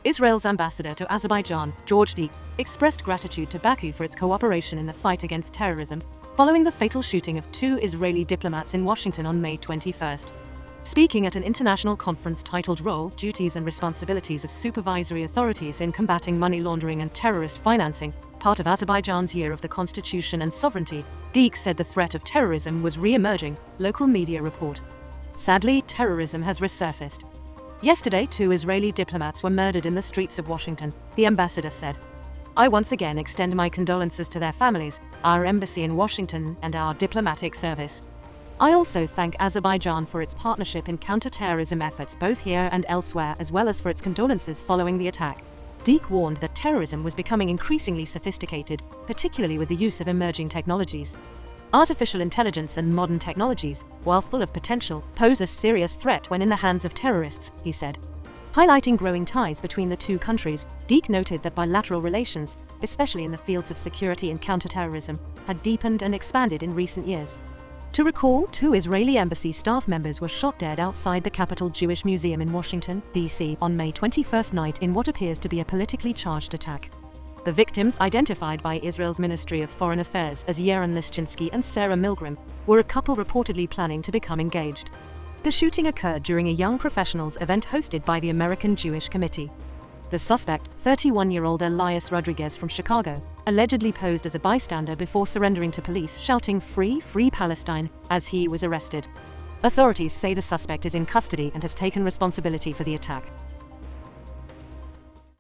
Israel's ambassador to Azerbaijan, George Deek, expressed gratitude to Baku for its cooperation in the fight against terrorism, following the fatal shooting of 2 Israeli diplomats in Washington on May 21. Speaking at an international conference titled Role, Duties and Responsibilities of Supervisory Authorities in Combating Money Laundering and Terrorist Financing, part of Azerbaijan's Year of the Constitution and Sovereignty, Deek said the threat of terrorism was re-emerging, local media report. Sadly, terrorism has resurfaced. Yesterday, 2 Israeli diplomats were murdered in the streets of Washington, the ambassador said. I once again extend my condolences to their families, our embassy in Washington, and our diplomatic service. I also thank Azerbaijan for its partnership in counter-terrorism efforts both here and elsewhere, as well as for its condolences following the attack. Deek warned that terrorism was becoming increasingly sophisticated, particularly with the use of emerging technologies. Artificial intelligence and modern technologies, while full of potential, pose a serious threat when in the hands of terrorists, he said. Highlighting growing ties between the two countries, Deek noted that bilateral relations, especially in the fields of security and counterterrorism, had deepened and expanded in recent years. To recall, 2 Israeli embassy staff members were shot dead outside the Capitol Jewish Museum in Washington, D.C. on May 21 night in what appears to be a politically charged attack. The victims, identified by Israel's Ministry of Foreign Affairs as Yaron Lischinski and Sarah Milgram, were a couple reportedly planning to become engaged. The shooting occurred during a young professionals event hosted by the American Jewish Committee. The suspect, 31-year-old Elias Rodriguez from Chicago, allegedly posed as a bystander before surrendering to police, shouting "Free, Free Palestine," as he was arrested. Authorities say the suspect is in custody and has taken responsibility for the attack.